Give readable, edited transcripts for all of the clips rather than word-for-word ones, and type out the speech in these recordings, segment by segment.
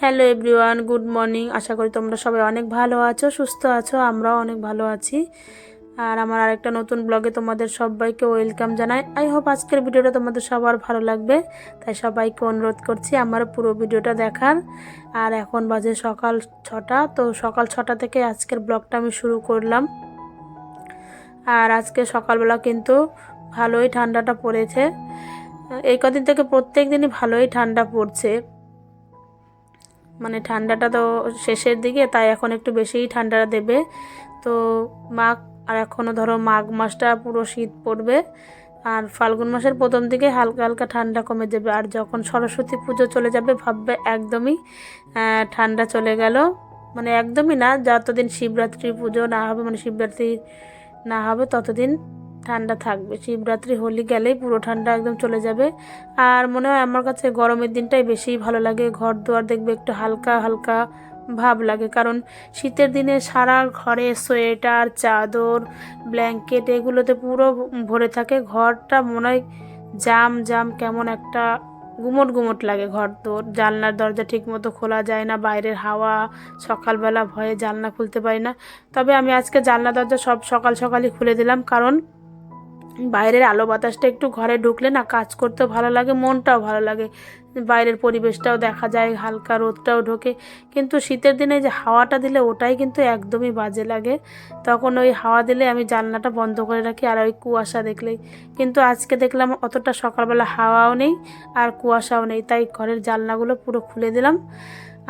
Hello everyone, good morning. আশা করি তোমরা সবাই অনেক ভালো আছো, সুস্থ আছো। আমরাও অনেক ভালো আছি। আর আমার আরেকটা নতুন ব্লগে তোমাদের সবাইকে ওয়েলকাম জানাই। আই হোপ আজকের ভিডিওটা তোমাদের সবার ভালো লাগবে, তাই সবাইকে অনুরোধ করছি আমার পুরো ভিডিওটা দেখার। আর এখন বাজে সকাল 6টা, তো সকাল 6টা থেকে আজকের ব্লগটা আমি শুরু করলাম। আর আজকে সকালবেলা কিন্তু ভালোই ঠান্ডাটা পড়েছে। এই কদিন থেকে প্রত্যেক দিনই ভালোই ঠান্ডা পড়ছে, মানে ঠান্ডাটা তো শেষের দিকে, তাই এখন একটু বেশিই ঠান্ডাটা দেবে। তো মাঘ, আর এখনও ধরো মাঘ মাসটা পুরো শীত পড়বে, আর ফাল্গুন মাসের প্রথম দিকে হালকা হালকা ঠান্ডা কমে যাবে। আর যখন সরস্বতী পুজো চলে যাবে ভাববে একদমই ঠান্ডা চলে গেল। মানে একদমই না, যতদিন শিবরাত্রি পুজো না হবে, মানে শিবরাত্রি না হবে ততদিন ঠান্ডা থাকবে। শিবরাত্রি হোলি গেলেই পুরো ঠান্ডা একদম চলে যাবে। আর মনে হয় আমার কাছে গরমের দিনটাই বেশি ভালো লাগে। ঘর দুয়ার দেখবে একটু হালকা হালকা ভাব লাগে, কারণ শীতের দিনে সারা ঘরে সোয়েটার, চাদর, ব্ল্যাঙ্কেট এগুলোতে পুরো ভরে থাকে। ঘরটা মনে হয় জাম জাম, কেমন একটা গুমট গুমট লাগে। ঘর তোর জানলার দরজা ঠিক মতো খোলা যায় না, বাইরের হাওয়া সকালবেলা ভয়ে জানলা খুলতে পারি না। তবে আমি আজকে জানলা দরজা সব সকাল সকালই খুলে দিলাম, কারণ বাইরের আলো বাতাসটা একটু ঘরে ঢুকলে না কাজ করতেও ভালো লাগে, মনটাও ভালো লাগে। বাইরের পরিবেশটাও দেখা যায়, হালকা রোদটাও ঢোকে। কিন্তু শীতের দিনে যে হাওয়াটা দিলে ওটাই কিন্তু একদমই বাজে লাগে। তখন ওই হাওয়া দিলে আমি জানলাটা বন্ধ করে রাখি, আর ওই কুয়াশা দেখলেই। কিন্তু আজকে দেখলাম অতটা সকালবেলা হাওয়াও নেই আর কুয়াশাও নেই, তাই ঘরের জানলাগুলো পুরো খুলে দিলাম।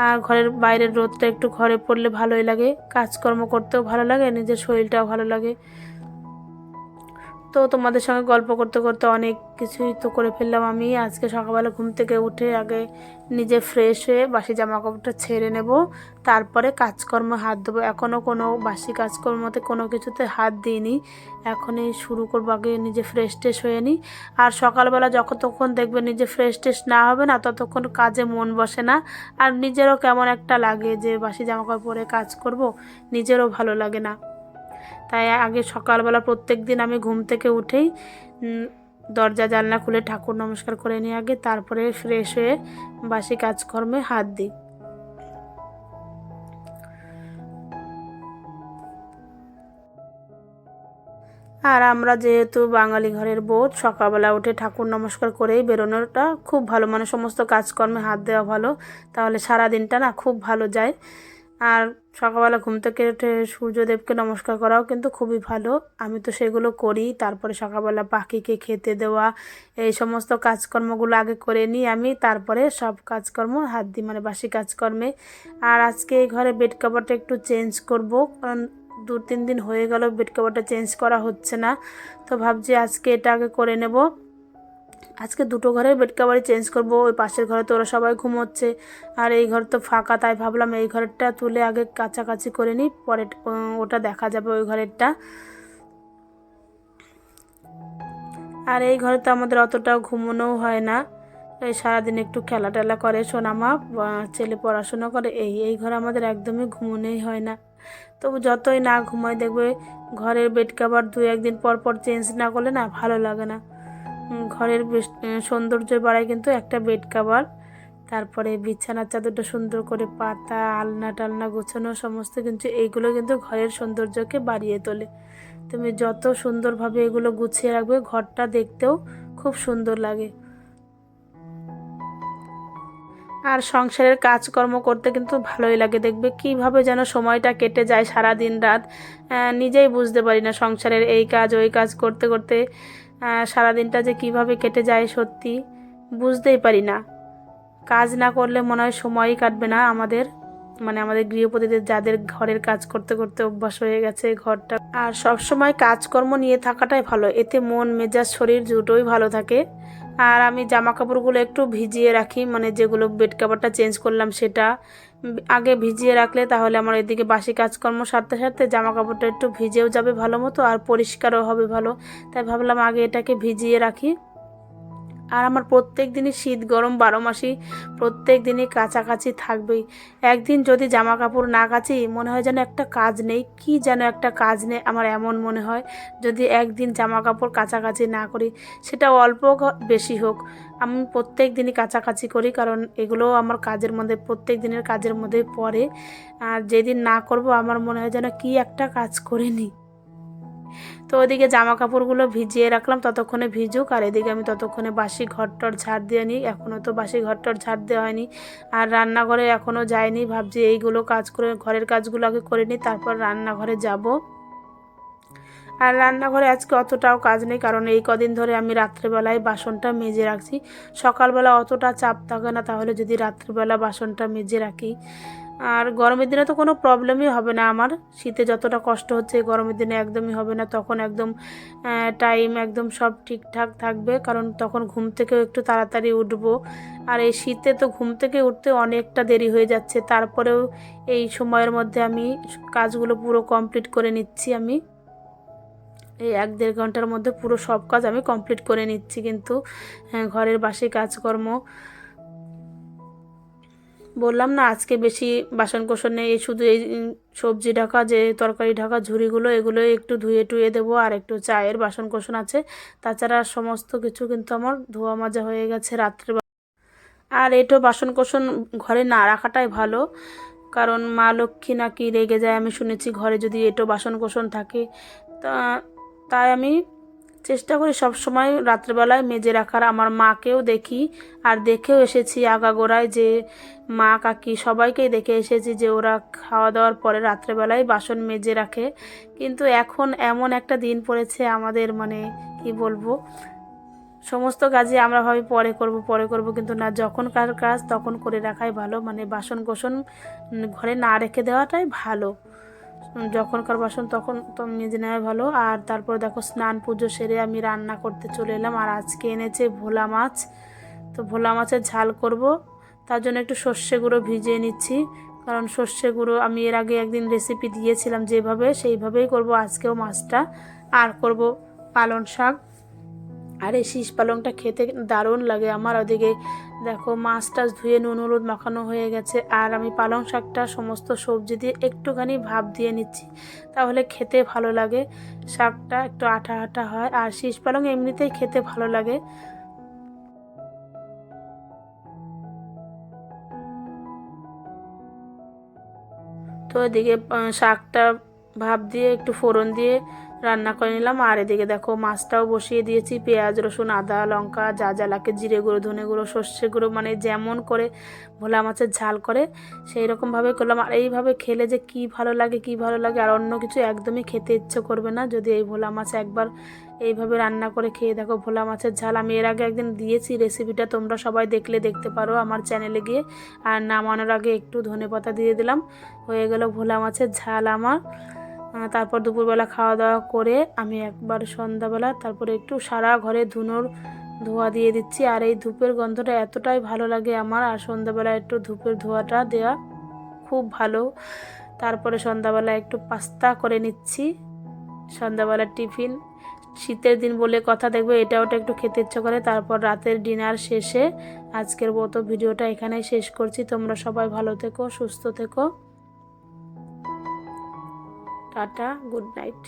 আর ঘরের বাইরের রোদটা একটু ঘরে পড়লে ভালোই লাগে, কাজকর্ম করতেও ভালো লাগে, নিজের শরীরটাও ভালো লাগে। তো তোমাদের সঙ্গে গল্প করতে করতে অনেক কিছুই তো করে ফেললাম আমি। আজকে সকালবেলা ঘুম থেকে উঠে আগে নিজে ফ্রেশ হয়ে বাসি জামা কাপড়টা ছেড়ে নেব, তারপরে কাজকর্ম হাত দেবো। এখনও কোনো বাসি কাজকর্মতে কোনো কিছুতে হাত দিইনি, এখনই শুরু করবো। আগে নিজে ফ্রেশ ট্রেশ হয়ে নিই। আর সকালবেলা যতক্ষণ দেখবে নিজে ফ্রেশ ট্রেশ না হবে না, ততক্ষণ কাজে মন বসে না। আর নিজেরও কেমন একটা লাগে যে বাসি জামা কাপড় পরে কাজ করব, নিজেরও ভালো লাগে না। তাই আগে সকালবেলা প্রত্যেক দিন আমি ঘুম থেকে উঠেই দরজা জানলা খুলে ঠাকুর নমস্কার করে নিই আগে, তারপরে ফ্রেশ হয়ে বাসি কাজকর্মে হাত দিই। আর আমরা যেহেতু বাঙালি ঘরের বউ, সকালবেলা উঠে ঠাকুর নমস্কার করেই বেরোনোটা খুব ভালো, মানে সমস্ত কাজকর্মে হাত দেওয়া ভালো, তাহলে সারা দিনটা না খুব ভালো যায়। আর সকালবেলা ঘুম থেকে উঠে সূর্যদেবকে নমস্কার করাও কিন্তু খুবই ভালো, আমি তো সেগুলো করি। তারপরে সকালবেলা পাখিকে খেতে দেওয়া, এই সমস্ত কাজকর্মগুলো আগে করে নিই আমি, তারপরে সব কাজকর্ম হাত দিই, মানে বাসি কাজকর্মে। আর আজকে এই ঘরে বেড কভারটা একটু চেঞ্জ করব, কারণ 2-3 দিন হয়ে গেল বেড কভারটা চেঞ্জ করা হচ্ছে না। তো ভাবছি আজকে এটা আগে করে নেব। আজকে দুটো ঘরের বেড কভারই চেঞ্জ করব। ওই পাশের ঘরে তো ওরা সবাই ঘুমোচ্ছে, আর এই ঘর তো ফাঁকা, তাই ভাবলাম এই ঘরেরটা তুলে আগে কাছাকাছি করে নিই, পরে ওটা দেখা যাবে ওই ঘরেরটা। আর এই ঘরে তো আমাদের অতটাও ঘুমোনোও হয় না, এই সারাদিন একটু খেলা টেলা করে সোনামা, ছেলে পড়াশোনা করে, এই ঘরে আমাদের একদমই ঘুমোনোই হয় না। তবু যতই না ঘুমায় দেখবে ঘরের বেড কভার 2-1 দিন পর পর চেঞ্জ না করলে না ভালো লাগে না। ঘরের সৌন্দর্য বাড়ায় কিন্তু একটা বেড কভার, তারপরে বিছানার চাদরটা সুন্দর করে পাতা, আলনা টালনা গোছানো সমস্ত, কিন্তু এইগুলো কিন্তু ঘরের সৌন্দর্যকে বাড়িয়ে তোলে। তুমি যত সুন্দরভাবে এগুলো গুছিয়ে রাখবে, ঘরটা দেখতেও খুব সুন্দর লাগে। আর সংসারের কাজকর্ম করতে কিন্তু ভালোই লাগে, দেখবে কিভাবে যেন সময়টা কেটে যায় সারা দিন রাত, নিজেই বুঝতে পারি না। সংসারের এই কাজ ওই কাজ করতে করতে সারাদিনটা যে কিভাবে কেটে যায় সত্যি বুঝতেই পারি না। কাজ না করলে মনে হয় সময়ই কাটবে না আমাদের, মানে আমাদের গৃহপতিদের, যাদের ঘরের কাজ করতে করতে অভ্যাস হয়ে গেছে ঘরটা। আর সব সময় কাজকর্ম নিয়ে থাকাটাই ভালো, এতে মন মেজাজ শরীর দুটোই ভালো থাকে। আর আমি জামা কাপড়গুলো একটু ভিজিয়ে রাখি, মানে যেগুলো বেড কভারটা চেঞ্জ করলাম সেটা আগে ভিজিয়ে রাখলে তাহলে আমার এদিকে বাসি কাজকর্ম সারতে সারতে জামা কাপড়টা একটু ভিজেও যাবে ভালো মতো, আর পরিষ্কারও হবে ভালো। তাই ভাবলাম আগে এটাকে ভিজিয়ে রাখি। আর আমার প্রত্যেক দিনই শীত গরম 12 মাসই প্রত্যেক দিনই কাচাকাচি থাকবেই। একদিন যদি জামা কাপড় না কাচি মনে হয় যেন একটা কাজ নেই, কি যেন একটা কাজ নেই, আমার এমন মনে হয়। যদি একদিন জামা কাপড় কাচাকাচি না করি, সেটা অল্প বেশি হোক, আমি প্রত্যেক দিনই কাচাকাচি করি, কারণ এগুলোও আমার কাজের মধ্যে, প্রত্যেক দিনের কাজের মধ্যে পড়ে। আর যেদিন না করব আমার মনে হয় যেন কি একটা কাজ করিনি। তো ওদিকে জামা কাপড়গুলো ভিজিয়ে রাখলাম, ততক্ষণে ভিজুক, আর এদিকে আমি ততক্ষণে বাসি ঘরটর ঝাড় দিয়ে নিই। এখনও তো বাসি ঘরটর ঝাড় দেওয়া হয়নি, আর রান্নাঘরে এখনও যাইনি। ভাবছি এইগুলো কাজ করে, ঘরের কাজগুলো আগে করে নিই, তারপর রান্নাঘরে যাব। আর রান্নাঘরে আজকে অতটাও কাজ নেই, কারণ এই কদিন ধরে আমি রাত্রেবেলায় বাসনটা মেজে রাখছি। সকালবেলা অতটা চাপ থাকে না, তাহলে যদি রাত্রিবেলা বাসনটা মেজে রাখি। আর গরমের দিনে তো কোনো প্রবলেমই হবে না আমার, শীতে যতটা কষ্ট হচ্ছে গরমের দিনে একদমই হবে না। তখন একদম টাইম একদম সব ঠিকঠাক থাকবে, কারণ তখন ঘুম থেকেও একটু তাড়াতাড়ি উঠবো। আর এই শীতে তো ঘুম থেকে উঠতে অনেকটা দেরি হয়ে যাচ্ছে, তারপরেও এই সময়ের মধ্যে আমি কাজগুলো পুরো কমপ্লিট করে নিচ্ছি। আমি এই 1-1.5 ঘন্টার মধ্যে পুরো সব কাজ আমি কমপ্লিট করে নিচ্ছি, কিন্তু ঘরের বাসি কাজকর্ম। বললাম না আজকে বেশি বাসন কোসন নেই, এই শুধু এই সবজি ঢাকা, যে তরকারি ঢাকা ঝুড়িগুলো, এগুলোই একটু ধুয়ে টুয়ে দেবো, আর একটু চায়ের বাসন কোসন আছে। তাছাড়া সমস্ত কিছু কিন্তু আমার ধোয়া মাজা হয়ে গেছে রাত্রে। আর এটো বাসন কোসন ঘরে না রাখাটাই ভালো, কারণ মা লক্ষ্মী নাকি রেগে যায়, আমি শুনেছি ঘরে যদি এটো বাসন কোসন থাকে। তা তাই আমি চেষ্টা করি সব সময় রাত্রেবেলায় মেজে রাখার। আমার মাকেও দেখি, আর দেখেও এসেছি আগাগোড়ায়, যে মা কাকি সবাইকেই দেখে এসেছি যে ওরা খাওয়া দাওয়ার পরে রাত্রেবেলায় বাসন মেজে রাখে। কিন্তু এখন এমন একটা দিন পড়েছে আমাদের, মানে কি বলবো, সমস্ত কাজই আমরা ভাবি পরে করব পরে করব, কিন্তু না, যখনকার কাজ তখন করে রাখাই ভালো। মানে বাসন কোসন ঘরে না রেখে দেওয়াটাই ভালো, যখনকার বাসন তখন তো মেজে নেওয়া ভালো। আর তারপর দেখো স্নান পুজো সেরে আমি রান্না করতে চলে এলাম। আর আজকে এনেছে ভোলা মাছ, তো ভোলা মাছের ঝাল করব। তার জন্য একটু সর্ষে গুঁড়ো ভিজিয়ে নিচ্ছি, কারণ সর্ষে গুঁড়ো আমি এর আগে একদিন রেসিপি দিয়েছিলাম যেভাবে, সেইভাবেই করব আজকেও মাছটা। আর করব পালং শাক, আর এই শীষ পালংটা খেতে দারুণ লাগে আমার। ওদিকে দেখো মাছটা ধুয়ে নুন হলুদ মাখানো হয়ে গেছে, আর আমি পালং শাকটা সমস্ত সবজি দিয়ে একটুখানি ভাপ দিয়ে নিচ্ছি, তাহলে খেতে ভালো লাগে। শাকটা একটু আঠা আঠা হয়, আর শীষ পালং এমনিতেই খেতে ভালো লাগে। তো এদিকে শাকটা ভাপ দিয়ে একটু ফোড়ন দিয়ে রান্না করে নিলাম। আর এদিকে দেখো মাছটাও বসিয়ে দিয়েছি, পেঁয়াজ রসুন আদা লঙ্কা যা যা লাগে, জিরে গুঁড়ো ধনে গুঁড়ো সর্ষে গুঁড়ো, মানে যেমন করে ভোলা মাছের ঝাল করে সেই রকমভাবে করলাম। আর এইভাবে খেলে যে কি ভালো লাগে, কি ভালো লাগে, আর অন্য কিছু একদমই খেতে ইচ্ছে করবে না যদি এই ভোলা মাছ একবার এইভাবে রান্না করে খেয়ে দেখো। ভোলা মাছের ঝাল আমি এর আগে একদিন দিয়েছি রেসিপিটা, তোমরা সবাই দেখলে দেখতে পারো আমার চ্যানেলে গিয়ে। আর নামানোর আগে একটু ধনেপাতা দিয়ে দিলাম, হয়ে গেল ভোলা মাছের ঝাল আমার। তারপর দুপুরবেলা খাওয়া দাওয়া করে আমি একবার সন্ধ্যাবেলা তারপরে একটু সারা ঘরে ধোয়া দিয়ে দিচ্ছি। আর এই ধূপের গন্ধটা এতটাই ভালো লাগে আমার, আর সন্ধ্যাবেলা একটু ধূপের ধোঁয়াটা দেওয়া খুব ভালো। তারপরে সন্ধ্যাবেলা একটু পাস্তা করে নিচ্ছি, সন্ধ্যাবেলার টিফিন। শীতের দিন বলে কথা, দেখবে এটা ওটা একটু খেতে ইচ্ছে করে। তারপর রাতের ডিনার শেষে আজকের মতো ভিডিওটা এখানেই শেষ করছি। তোমরা সবাই ভালো থেকো, সুস্থ থেকো, টাটা, গুড নাইট।